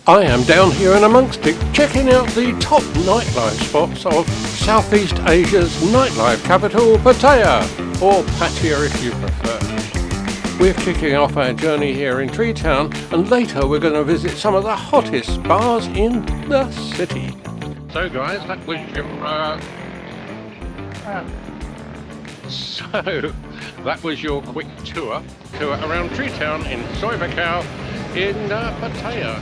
I am down here in amongst it, checking out the top nightlife spots of Southeast Asia's nightlife capital, Pattaya, or Pattaya if you prefer. We're kicking off our journey here in Tree Town, and later we're going to visit some of the hottest bars in the city. So guys, that was your quick tour around Tree Town in Soi Bakhao in Pattaya.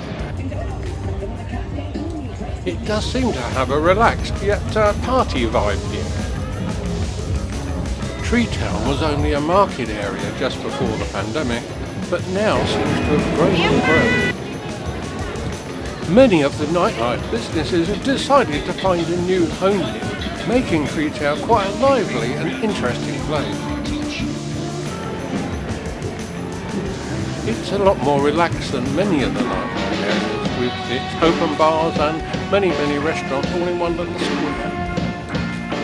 It does seem to have a relaxed yet party vibe here. Tree Town was only a market area just before the pandemic, but now seems to have grown and grown. Many of the nightlife businesses have decided to find a new home here, making Tree Town quite a lively and interesting place. It's a lot more relaxed than many of the nightlife areas, with its open bars and many restaurants all in one little square.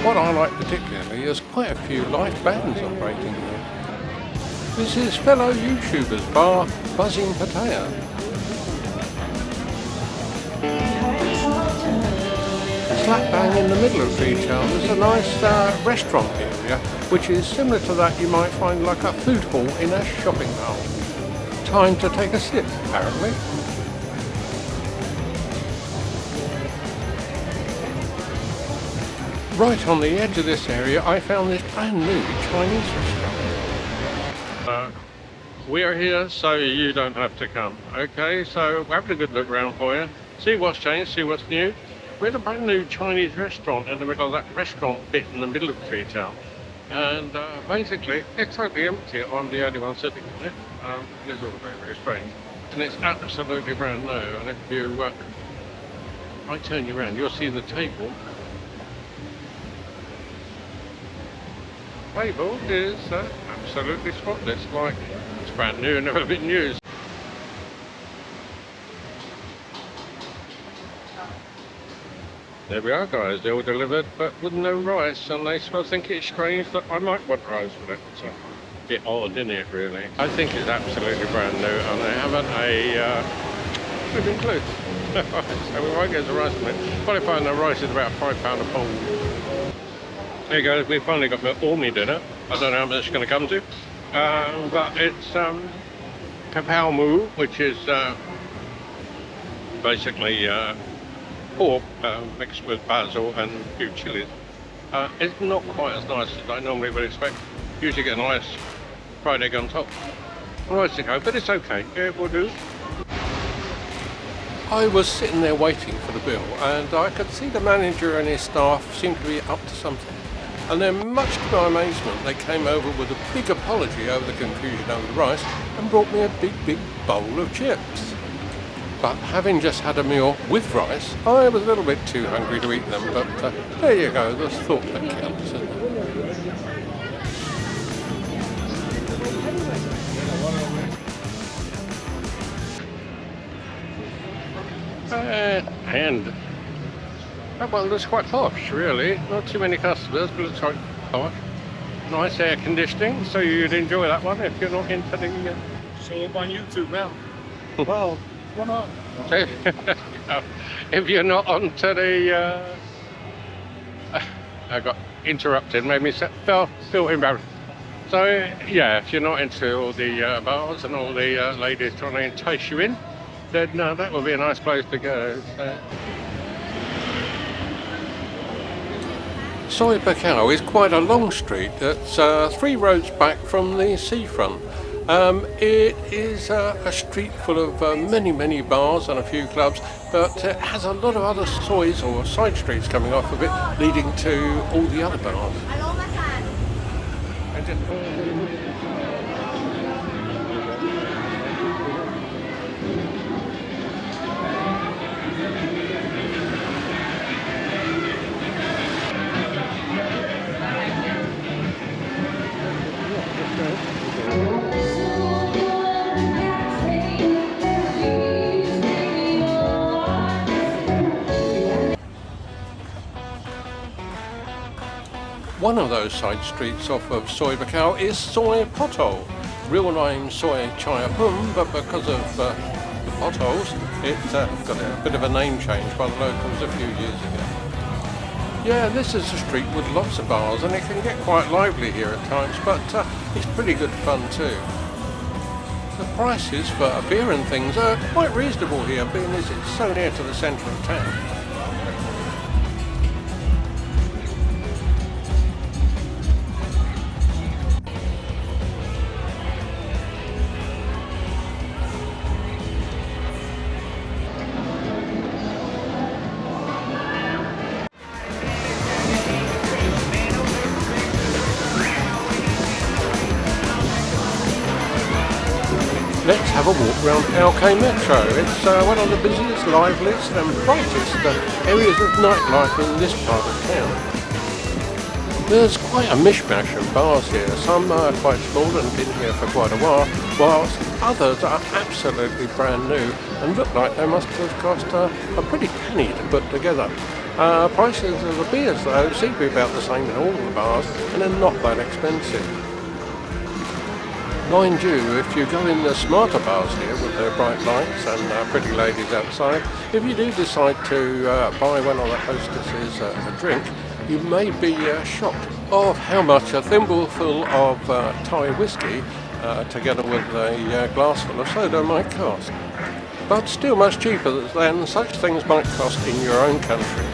What I like particularly is quite a few live bands operating here. This is fellow YouTubers bar Buzzing Pattaya. Slap bang in the middle of Tree Town is a nice restaurant area, which is similar to that you might find like a food hall in a shopping mall. Time to take a sip, apparently. Right on the edge of this area, I found this brand new Chinese restaurant. We are here so you don't have to come. Okay, so we're having a good look around for you. See what's changed, see what's new. We're in a brand new Chinese restaurant in the middle of that restaurant bit in the middle of Tree Town. And basically, it's totally empty. I'm the only one sitting in it. It's all very strange. And it's absolutely brand new. And if you, I turn you around, you'll see the table. Table is absolutely spotless, like it's brand new and never been used. There we are guys, they all delivered but with no rice, and they still think it's strange that I might want rice with it. It's a bit odd, isn't it, really? I think it's absolutely brand new, and they haven't living clue. So we won't get the rice with it. Probably find the rice is about £5 a bowl. There you go, we finally got all my dinner. I don't know how much it's going to come to. But it's Kapow Moo, which is basically pork mixed with basil and a few chilies. It's not quite as nice as I normally would expect. Usually get a nice fried egg on top. Nice to go, but it's okay. It will do. I was sitting there waiting for the bill, and I could see the manager and his staff seemed to be up to something. And then, much to my amazement, they came over with a big apology over the confusion over the rice and brought me a big bowl of chips. But having just had a meal with rice, I was a little bit too hungry to eat them, but there you go, there's thought that counts, isn't it? Well, it's quite posh, really. Not too many customers, but it's quite posh. Nice air conditioning, so you'd enjoy that one if you're not into the... Show up on YouTube now. Well, why not? If you're not onto the... I got interrupted, made me feel embarrassed. So, yeah, if you're not into all the bars and all the ladies trying to entice you in, then that would be a nice place to go. Soi Buakhao is quite a long street that's 3 roads back from the seafront. It is a street full of many bars and a few clubs, but it has a lot of other sois or side streets coming off of it, leading to all the other bars. One of those side streets off of Soi Bakhao is Soi Pot Hole. Real name Soi Chai Pum, but because of the potholes, It got a bit of a name change by the locals a few years ago. Yeah, this is a street with lots of bars and it can get quite lively here at times, but it's pretty good fun too. The prices for beer and things are quite reasonable here, being as it's so near to the centre of town. Let's have a walk round LK Metro. It's one of the busiest, liveliest and brightest areas of nightlife in this part of town. There's quite a mishmash of bars here. Some are quite small and been here for quite a while, whilst others are absolutely brand new and look like they must have cost a pretty penny to put together. Prices of the beers though seem to be about the same in all the bars and they're not that expensive. Mind you, if you go in the smarter bars here with their bright lights and pretty ladies outside, if you do decide to buy one of the hostesses a drink, you may be shocked of how much a thimbleful of Thai whiskey together with a glass full of soda might cost. But still much cheaper than such things might cost in your own country.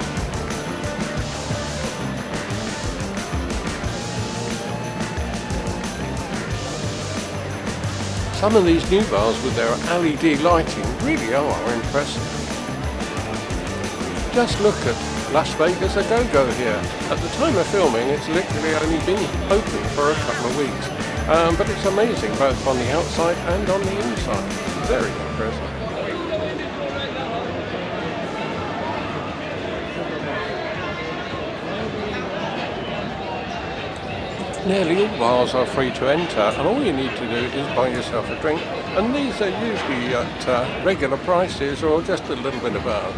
Some of these new bars with their LED lighting really are impressive. Just look at Las Vegas A Go-Go here. At the time of filming it's literally only been open for a couple of weeks. But it's amazing both on the outside and on the inside. Very impressive. Nearly all bars are free to enter and all you need to do is buy yourself a drink, and these are usually at regular prices or just a little bit above.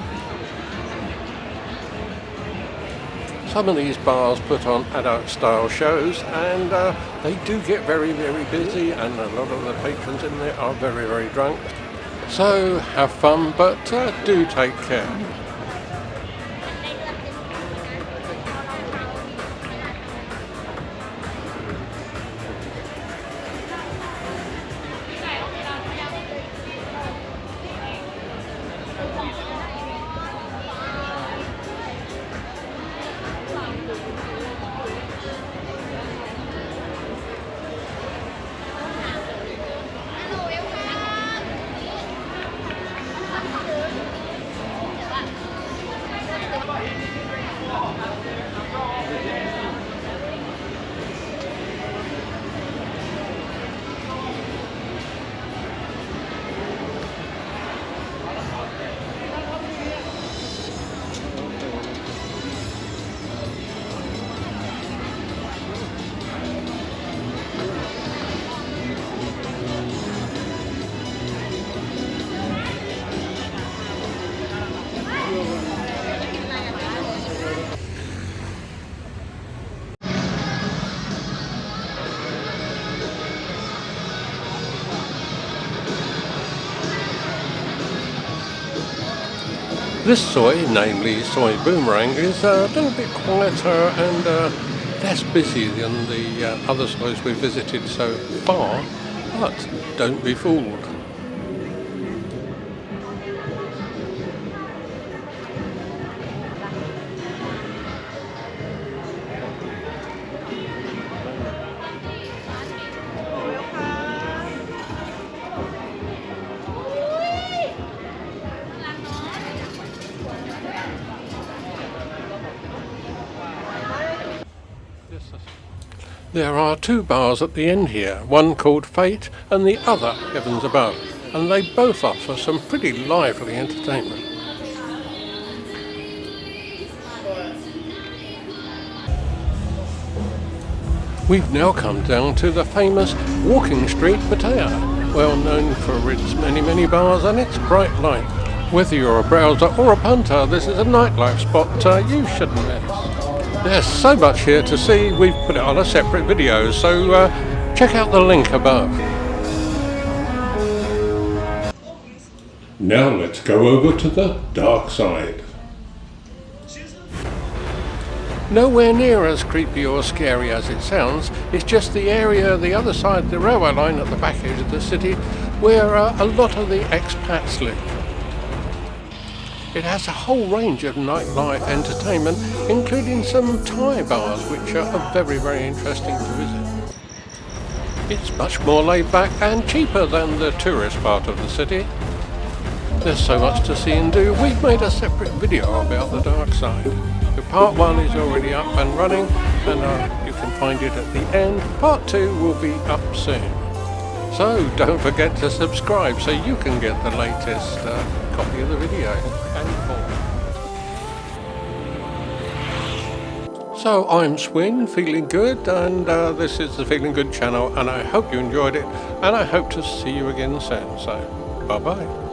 Some of these bars put on adult style shows and they do get very, very busy, and a lot of the patrons in there are very, very drunk. So have fun, but do take care. This soi, namely Soi Boomerang, is a little bit quieter and less busy than the other sois we've visited so far, but don't be fooled. There are two bars at the end here, one called Fate and the other Heavens Above, and they both offer some pretty lively entertainment. We've now come down to the famous walking street Pattaya, well known for its many bars and its bright light. Whether you're a browser or a punter, this is a nightlife spot you shouldn't miss. There's so much here to see, we've put it on a separate video, so check out the link above. Now let's go over to the dark side. Nowhere near as creepy or scary as it sounds. It's just the area the other side of the railway line at the back edge of the city where a lot of the expats live. It has a whole range of nightlife entertainment, including some Thai bars which are very, very interesting to visit. It's much more laid back and cheaper than the tourist part of the city. There's so much to see and do. We've made a separate video about the dark side. So part 1 is already up and running, and you can find it at the end. Part 2 will be up soon. So don't forget to subscribe so you can get the latest copy of the video and more. So I'm Swin, feeling good, and this is the Feeling Good channel, and I hope you enjoyed it, and I hope to see you again soon. So bye bye.